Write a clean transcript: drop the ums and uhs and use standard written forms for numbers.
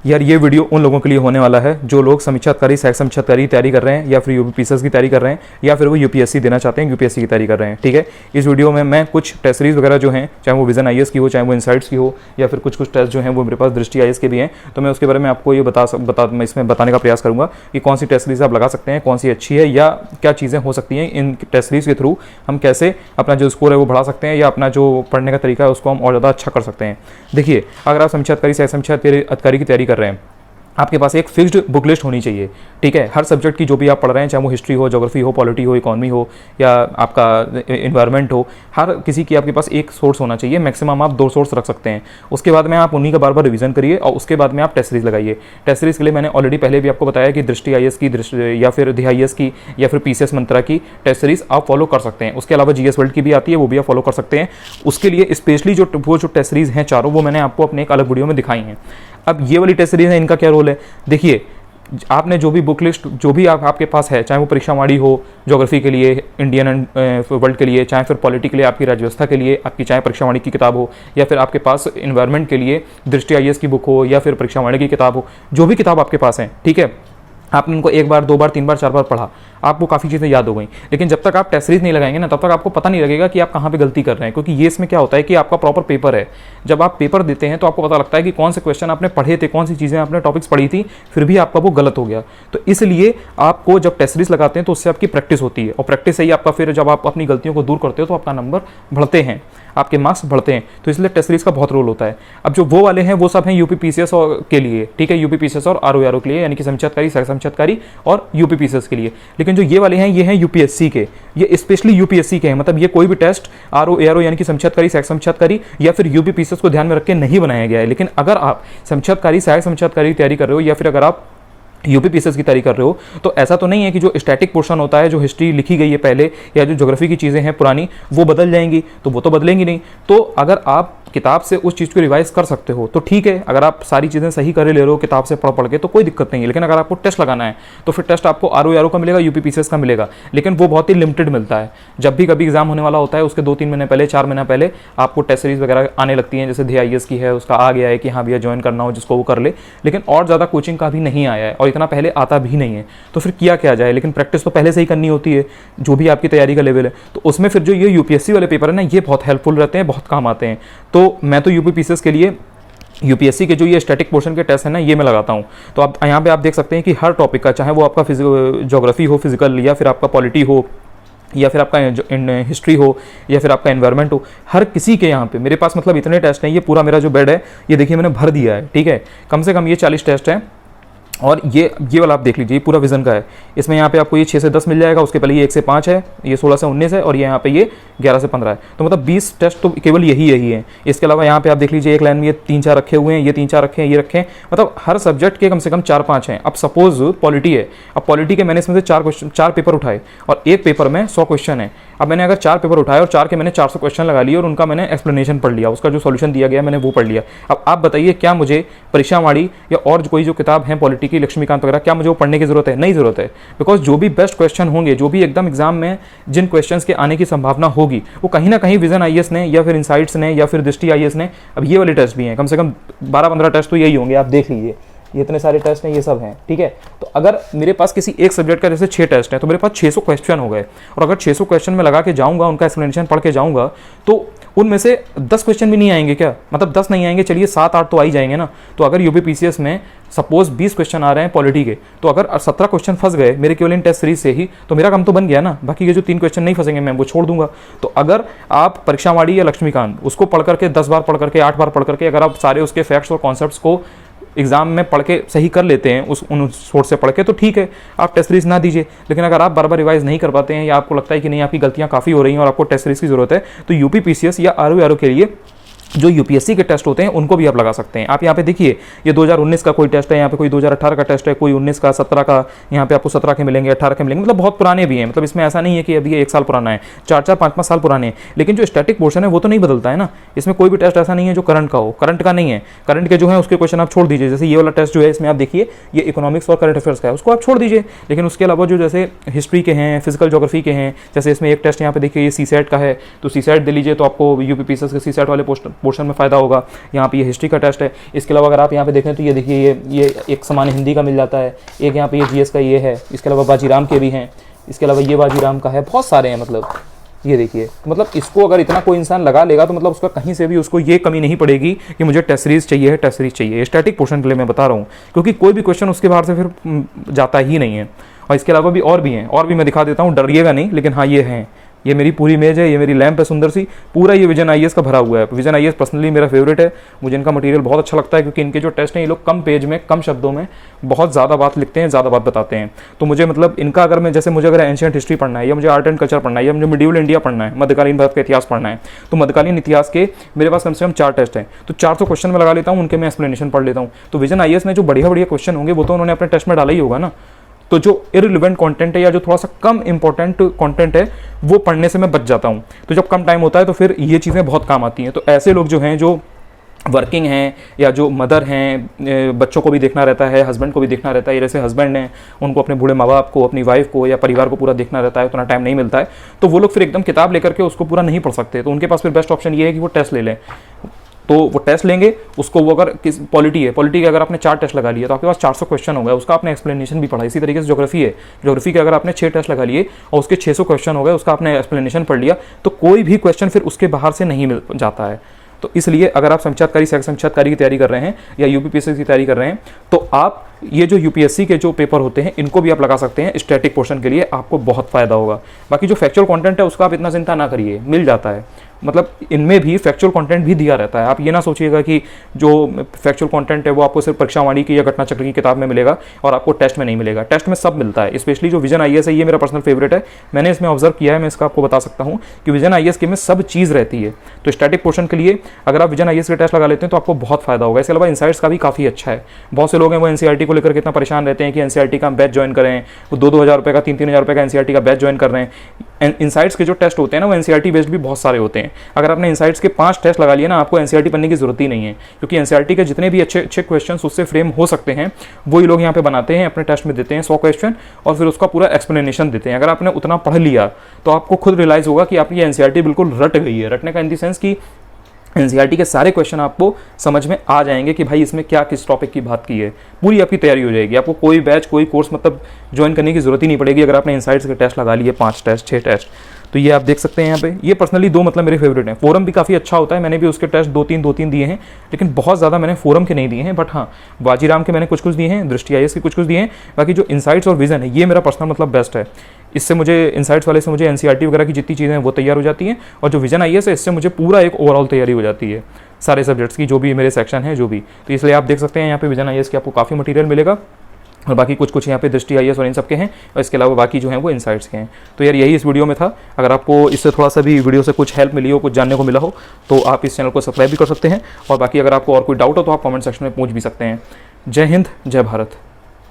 यार ये वीडियो उन लोगों के लिए होने वाला है जो लोग समीक्षाधिकारी, सहायक समीक्षाधिकारी की तैयारी कर रहे हैं या फिर यूपीपीसीएस की तैयारी कर रहे हैं या फिर वो यूपीएससी देना चाहते हैं, यूपीएससी की तैयारी कर रहे हैं। ठीक है, इस वीडियो में मैं कुछ टेस्ट सीरीज वगैरह जो हैं, चाहे वो विजन आईएएस की हो, चाहे वो इनसाइट्स की हो, या फिर कुछ टेस्ट जो हैं वो मेरे पास दृष्टि आईएएस के भी हैं, तो मैं उसके बारे में आपको ये मैं इसमें बताने का प्रयास करूंगा कि कौन सी टेस्ट सीरीज आप लगा सकते हैं, कौन सी अच्छी है, या क्या चीज़ें हो सकती हैं इन टेस्ट सीरीज के थ्रू हम कैसे अपना जो स्कोर है वो बढ़ा सकते हैं, या अपना जो पढ़ने का तरीका है उसको हम और ज़्यादा अच्छा कर सकते हैं। देखिए, अगर आप समीक्षाधिकारी, सहायक समीक्षाधिकारी की तैयारी कर रहे हैं, आपके पास एक फिक्स्ड बुक लिस्ट होनी चाहिए। ठीक है, हर सब्जेक्ट की जो भी आप पढ़ रहे हैं, चाहे वो हिस्ट्री हो, ज्योग्राफी हो, पॉलिटी हो, इकोनॉमी हो, या आपका इन्वायरमेंट हो, हर किसी की आपके पास एक सोर्स होना चाहिए। मैक्सिमम आप 2 सोर्स रख सकते हैं। उसके बाद में आप उन्हीं का बार बार रिवीजन करिए और उसके बाद में आप टेस्ट सीरीज लगाइए। टेस्ट सीरीज के लिए मैंने ऑलरेडी पहले भी आपको बताया कि दृष्टि आईएएस की, या फिर दी आईएएस की, या फिर पीसीएस मंत्रा की टेस्ट सीरीज आप फॉलो कर सकते हैं। उसके अलावा जीएस वर्ल्ड की भी आती है, वो भी आप फॉलो कर सकते हैं। उसके लिए स्पेशली जो टेस्ट सीरीज हैं चारों, वो मैंने आपको अपने एक अलग वीडियो में दिखाई हैं। अब ये वाली टेस्ट सीरीज है, इनका क्या रोल है? देखिए, आपने जो भी बुक लिस्ट जो भी आपके पास है, चाहे वो परीक्षावाणी हो ज्योग्राफी के लिए, इंडियन एंड वर्ल्ड के लिए, चाहे फिर पॉलिटी के लिए, आपकी राज्य व्यवस्था के लिए आपकी चाहे परीक्षावाणी की किताब हो, या फिर आपके पास इन्वायरमेंट के लिए दृष्टि आईएएस की बुक हो, या फिर परीक्षावाणी की किताब हो, जो भी किताब आपके पास है, ठीक है, आपने उनको 1 बार 2 बार 3 बार 4 बार पढ़ा, आपको काफ़ी चीज़ें याद हो गई। लेकिन जब तक आप टेस्ट सीरीज नहीं लगाएंगे ना, तब तक आपको पता नहीं लगेगा कि आप कहाँ पे गलती कर रहे हैं, क्योंकि ये इसमें क्या होता है कि आपका प्रॉपर पेपर है। जब आप पेपर देते हैं तो आपको पता लगता है कि कौन से क्वेश्चन आपने पढ़े थे, कौन सी चीज़ें आपने टॉपिक्स पढ़ी थी, फिर भी आपका वो गलत हो गया। तो इसलिए आपको जब टेस्ट सीरीज लगाते हैं तो उससे आपकी प्रैक्टिस होती है, और प्रैक्टिस से ही आपका फिर जब आप अपनी गलतियों को दूर करते हो तो आपका नंबर बढ़ते हैं, आपके मार्क्स बढ़ते हैं। तो इसलिए टेस्ट सीरीज का बहुत रोल होता है। अब जो वो वाले हैं वो सब हैं यूपीपीसीएस के लिए, ठीक है, यूपीपीसीएस और आरओआरओ के लिए, यानी कि समीक्षाधिकारी, सहायक समीक्षाधिकारी और यूपीपीसीएस के लिए। लेकिन जो ये वाले हैं ये हैं यूपीएससी के, ये स्पेशली यूपीएससी के हैं। मतलब ये कोई भी टेस्ट आरओआरओ यानी कि समीक्षाधिकारी, सहायक समीक्षाधिकारी या फिर यूपीपीसीएस को ध्यान में रख के नहीं बनाया गया है। लेकिन अगर आप समीक्षाधिकारी, सहायक समीक्षाधिकारी की तैयारी कर रहे हो, या फिर अगर आप यूपीपीसीएस की तैयारी कर रहे हो, तो ऐसा तो नहीं है कि जो स्टैटिक पोर्शन होता है, जो हिस्ट्री लिखी गई है पहले, या जो ज्योग्राफी की चीज़ें हैं पुरानी, वो बदल जाएंगी। तो वो तो बदलेंगी नहीं। तो अगर आप किताब से उस चीज़ को रिवाइज कर सकते हो तो ठीक है। अगर आप सारी चीज़ें सही कर ले रहे हो किताब से पढ़ के, तो कोई दिक्कत नहीं है। लेकिन अगर आपको टेस्ट लगाना है तो फिर टेस्ट आपको आरओआरओ का मिलेगा, यूपीपीसीएस का मिलेगा, लेकिन वो बहुत ही लिमिटेड मिलता है। जब भी कभी एग्जाम होने वाला होता है उसके 2-3 महीने पहले, 4 महीना पहले आपको टेस्ट सीरीज वगैरह आने लगती हैं। जैसे दी आईएएस की है, उसका आ गया है कि हाँ भैया ज्वाइन करना हो जिसको वो कर ले, लेकिन और ज़्यादा कोचिंग का भी नहीं आया है और इतना पहले आता भी नहीं है। तो फिर किया जाए? लेकिन प्रैक्टिस तो पहले से ही करनी होती है, जो भी आपकी तैयारी का लेवल है। तो उसमें फिर जो ये यूपीएससी वाले पेपर है ना, ये बहुत हेल्पफुल रहते हैं, बहुत काम आते हैं। तो मैं तो यूपीपीसीएस के लिए यूपीएससी के जो ये स्टैटिक पोर्शन के टेस्ट है ना, ये मैं लगाता हूँ। तो आप यहाँ पे आप देख सकते हैं कि हर टॉपिक का, चाहे वो आपका ज्योग्राफी हो, फिजिकल, या फिर आपका पॉलिटी हो, या फिर आपका हिस्ट्री हो, या फिर आपका एनवायरनमेंट हो, हर किसी के यहाँ पे मेरे पास मतलब इतने टेस्ट हैं। ये पूरा मेरा जो बेड है ये देखिए मैंने भर दिया है, ठीक है। कम से कम ये 40 टेस्ट हैं। और ये वाला आप देख लीजिए, ये पूरा विजन का है। इसमें यहाँ पे आपको ये 6 से 10 मिल जाएगा, उसके पहले ये 1 से 5 है, ये 16 से 19 है, और ये यहाँ पे ये 11 से 15 है। तो मतलब 20 टेस्ट तो केवल यही है। इसके अलावा यहाँ पे आप देख लीजिए, एक लाइन में ये 3-4 रखे हुए हैं, ये 3-4 रखे हैं, ये रखे हैं। मतलब हर सब्जेक्ट के कम से कम 4-5 हैं। अब सपोज पॉलिटी है, अब पॉलिटी के मैंने इसमें से 4 पेपर उठाए और एक पेपर में 100 क्वेश्चन है। अब मैंने अगर 4 पेपर उठाए और 4 के मैंने 400 क्वेश्चन लगा लिए और उनका मैंने एक्सप्लेनेशन पढ़ लिया, उसका जो सॉल्यूशन दिया गया मैंने वो पढ़ लिया। अब आप बताइए, क्या मुझे परीक्षावाणी या और कोई जो किताब है पॉलिटी की, लक्ष्मीकांत वगैरह, क्या मुझे वो पढ़ने की जरूरत है? नहीं जरूरत है। बिकॉज जो भी बेस्ट क्वेश्चन होंगे, जो भी एकदम एग्जाम में जिन क्वेश्चंस के आने की संभावना होगी, वो कहीं ना कहीं विजन आईएएस ने, या फिर इनसाइट्स ने, या फिर दृष्टि आईएएस ने, अब ये वाले टेस्ट भी हैं, कम से कम 12-15 टेस्ट तो यही होंगे। आप देख लीजिए, ये इतने सारे टेस्ट हैं, ये सब हैं, ठीक है। तो अगर मेरे पास किसी एक सब्जेक्ट का जैसे 6 टेस्ट हैं, तो मेरे पास 600 क्वेश्चन हो गए। और अगर 600 क्वेश्चन में लगा के जाऊंगा, उनका एक्सप्लेनेशन पढ़ के जाऊंगा, तो उनमें से 10 क्वेश्चन भी नहीं आएंगे क्या? मतलब 10 नहीं आएंगे, चलिए 7-8 तो आ ही जाएंगे ना। तो अगर यूपीपीसीएस में सपोज 20 क्वेश्चन आ रहे हैं पॉलिटी के, तो अगर 17 क्वेश्चन फंस गए मेरे केवल इन टेस्ट सीरीज से ही, तो मेरा काम तो बन गया ना। बाकी के जो 3 क्वेश्चन नहीं फंसेंगे मैं वो छोड़ दूंगा। तो अगर आप परीक्षावाणी या लक्ष्मीकांत उसको पढ़ करके 10 बार पढ़ करके, 8 बार पढ़ करके, अगर आप सारे उसके फैक्ट्स और कॉन्सेप्ट्स को एग्जाम में पढ़ के सही कर लेते हैं, उन सोर्स से पढ़ के, तो ठीक है, आप टेस्ट सीरीज ना दीजिए। लेकिन अगर आप बार बार रिवाइज नहीं कर पाते हैं, या आपको लगता है कि नहीं आपकी गलतियां काफ़ी हो रही हैं और आपको टेस्ट सीरीज की जरूरत है, तो यूपीपीसीएस या आरओआरओ के लिए जो यूपीएससी के टेस्ट होते हैं उनको भी आप लगा सकते हैं। आप यहाँ पे देखिए, ये 2019 का कोई टेस्ट है, यहाँ पे कोई 2018 का टेस्ट है, कोई 19 का, 17 का, यहाँ पे आपको 17 के मिलेंगे, 18 के मिलेंगे। मतलब बहुत पुराने भी हैं। मतलब इसमें ऐसा नहीं है कि अभी 1 साल पुराना है, 4-4, 5-5 साल पुराने हैं। लेकिन जो स्टैटिक पोर्शन है वो तो नहीं बदलता है ना। इसमें कोई भी टेस्ट ऐसा नहीं है जो करंट का हो, करंट का नहीं है। करंट के जो है उसके क्वेश्चन आप छोड़ दीजिए। जैसे ये वाला टेस्ट जो है, इसमें आप देखिए, ये इकोनॉमिक्स और करंट अफेयर्स का है, उसको आप छोड़ दीजिए। लेकिन उसके अलावा जो जैसे हिस्ट्री के हैं, फिजिकल ज्योग्राफी के हैं, जैसे इसमें एक टेस्ट यहाँ पे देखिए, ये सीसेट का है, तो सीसेट दे लीजिए, तो आपको यूपीपीसीएस के सीसेट वाले पोर्शन में फ़ायदा होगा। यहाँ पे ये हिस्ट्री का टेस्ट है। इसके अलावा अगर आप यहाँ पे देखें तो ये देखिए ये एक सामान्य हिंदी का मिल जाता है, एक यहाँ पे ये जीएस का ये है, इसके अलावा बाजीराम के भी हैं, इसके अलावा ये बाजीराम का है, बहुत सारे हैं। मतलब ये देखिए, मतलब इसको अगर इतना कोई इंसान लगा लेगा तो मतलब उसका कहीं से भी उसको ये कमी नहीं पड़ेगी कि मुझे टेस्ट सीरीज चाहिए है, टेस्ट सीरीज चाहिए। स्टैटिक पोर्शन के लिए मैं बता रहा हूँ, क्योंकि कोई भी क्वेश्चन उसके बाहर से फिर जाता ही नहीं है। और इसके अलावा भी और भी हैं, और भी मैं दिखा देता हूँ, डरिएगा नहीं, लेकिन हाँ ये हैं, ये मेरी पूरी इमेज है, ये मेरी लैंप है सुंदर सी, पूरा ये विजन आईएएस का भरा हुआ है। विजन आईएएस पर्सनली मेरा फेवरेट है, मुझे इनका मटेरियल बहुत अच्छा लगता है, क्योंकि इनके जो टेस्ट हैं ये लोग कम पेज में कम शब्दों में बहुत ज़्यादा बात लिखते हैं, ज़्यादा बात बताते हैं। तो मुझे मतलब इनका अगर मैं जैसे मुझे अगर एंशिएंट हिस्ट्री पढ़ना है, या मुझे आर्ट एंड कल्चर पढ़ना है, या मुझे मिडिवल इंडिया पढ़ना है, मध्यकालीन भारत का इतिहास पढ़ना है, तो मध्यकालीन इतिहास के मेरे पास कम से कम 4 टेस्ट हैं, तो 400 क्वेश्चन में लगा लेता हूँ, उनके मैं एक्सप्लेनेशन पढ़ लेता हूँ। तो विजन आईएएस में जो बढ़िया बढ़िया क्वेश्चन होंगे वो तो उन्होंने अपने टेस्ट में डाला ही होगा ना। तो जो इररिलेवेंट कंटेंट है या जो थोड़ा सा कम इंपॉर्टेंट कंटेंट है वो पढ़ने से मैं बच जाता हूँ। तो जब कम टाइम होता है तो फिर ये चीज़ें बहुत काम आती हैं। तो ऐसे लोग जो हैं, जो वर्किंग हैं या जो मदर हैं, बच्चों को भी देखना रहता है, हस्बैंड को भी देखना रहता है, जैसे हस्बैंड हैं उनको अपने बूढ़े माँ बाप को, अपनी वाइफ को या परिवार को पूरा देखना रहता है, उतना टाइम नहीं मिलता है, तो वो लोग फिर एकदम किताब लेकर के उसको पूरा नहीं पढ़ सकते। तो उनके पास फिर बेस्ट ऑप्शन ये है कि वो टेस्ट ले लें। तो वो टेस्ट लेंगे, उसको वो अगर किस पॉलिटी है, पॉलिटी के अगर आपने 4 टेस्ट लगा लिए तो आपके पास 400 क्वेश्चन हो गए, उसका आपने एक्सप्लेनेशन भी पढ़ा। इसी तरीके से ज्योग्राफी है, ज्योग्राफी के अगर आपने 6 टेस्ट लगा लिए और उसके 600 क्वेश्चन हो गए, उसका आपने एक्सप्लेनेशन पढ़ लिया, तो कोई भी क्वेश्चन फिर उसके बाहर से नहीं मिल जाता है। तो इसलिए अगर आप समीक्षात्कारी सहायक समीक्षात्कारी की तैयारी कर रहे हैं या यूपीपीएससी की तैयारी कर रहे हैं, तो आप ये जो यूपीएससी के जो पेपर होते हैं इनको भी आप लगा सकते हैं। स्टैटिक पोर्शन के लिए आपको बहुत फायदा होगा। बाकी जो फैक्चुअल कंटेंट है उसका आप इतना चिंता ना करिए, मिल जाता है। मतलब इनमें भी फैक्चुअल कंटेंट भी दिया रहता है। आप ये ना सोचिएगा कि जो फैक्चुअल कंटेंट है वो आपको सिर्फ परीक्षावाणी की या घटना चक्र की किताब में मिलेगा और आपको टेस्ट में नहीं मिलेगा। टेस्ट में सब मिलता है। स्पेशली जो विजन आईएएस है, ये मेरा पर्सनल फेवरेट है, मैंने इसमें ऑब्जर्व किया है, मैं इसका आपको बता सकता हूँ कि विजन आईएएस के में सब चीज़ रहती है। तो स्टैटिक पोर्शन के लिए अगर आप विजन आईएएस के टेस्ट लगा लेते हैं तो आपको बहुत फायदा होगा। इसके अलावा इनसाइट्स का भी काफ़ी अच्छा है। बहुत से लोग हैं वो एनसीईआरटी को लेकर कितना परेशान रहते हैं कि एनसीईआरटी का बैच ज्वाइन करें, वो 2-2 हज़ार रुपये का 3-3 हज़ार रुपये का एनसीईआरटी का बैच ज्वाइन कर रहे हैं। इनसाइट्स के जो टेस्ट होते हैं ना वो एनसीईआरटी बेस्ड भी बहुत सारे होते हैं। अगर आपने इनसाइट्स के 5 टेस्ट लगा लिए ना, आपको एनसीईआरटी पढ़ने की जरूरत ही नहीं है, क्योंकि एनसीईआरटी के जितने भी अच्छे क्वेश्चंस उससे फ्रेम हो सकते हैं वही लोग यहाँ पे बनाते हैं, अपने टेस्ट में देते हैं 100 क्वेश्चन और फिर उसका पूरा एक्सप्लेनेशन देते हैं। अगर आपने उतना पढ़ लिया तो आपको खुद रियलाइज होगा कि आपकी एनसीईआरटी बिल्कुल रट गई है। रटने का इन दी सेंस कि एनसीईआरटी के सारे क्वेश्चन आपको समझ में आ जाएंगे कि भाई इसमें क्या किस टॉपिक की बात की है। पूरी आपकी तैयारी हो जाएगी। आपको कोई बैच कोई कोर्स मतलब ज्वाइन करने की जरूरत ही नहीं पड़ेगी अगर आपने इनसाइट्स के टेस्ट लगा लिए 5 टेस्ट 6 टेस्ट। तो ये आप देख सकते हैं यहाँ पे। ये पर्सनली 2 मतलब मेरे फेवरेट हैं। फोरम भी काफ़ी अच्छा होता है, मैंने भी उसके टेस्ट 2-3 दिए हैं, लेकिन बहुत ज़्यादा मैंने फोरम के नहीं दिए हैं। बट हाँ, बाजीराम के मैंने कुछ दिए हैं, दृष्टि आईएएस के कुछ दिए हैं। बाकी जो इनसाइट्स और विजन है ये मेरा पर्सनल मतलब बेस्ट है। इससे मुझे इनसाइट्स वाले से मुझे एनसीईआरटी वगैरह की जितनी चीज़ें हैं वो तैयार हो जाती हैं, और जो विजन आईएएस है इससे मुझे पूरा एक ओवरऑल तैयारी हो जाती है सारे सब्जेक्ट्स की, जो भी मेरे सेक्शन है जो भी। तो इसलिए आप देख सकते हैं यहाँ पे विजन आईएएस के आपको काफ़ी मटेरियल मिलेगा, और बाकी कुछ यहाँ पे दृष्टि आईएएस और इन सब के हैं, और इसके अलावा बाकी जो हैं वो इनसाइट्स के हैं। तो यार यही इस वीडियो में था। अगर आपको इससे थोड़ा सा भी वीडियो से कुछ हेल्प मिली हो, कुछ जानने को मिला हो, तो आप इस चैनल को सब्सक्राइब भी कर सकते हैं, और बाकी अगर आपको और कोई डाउट हो तो आप कमेंट सेक्शन में पूछ भी सकते हैं। जय हिंद, जय भारत।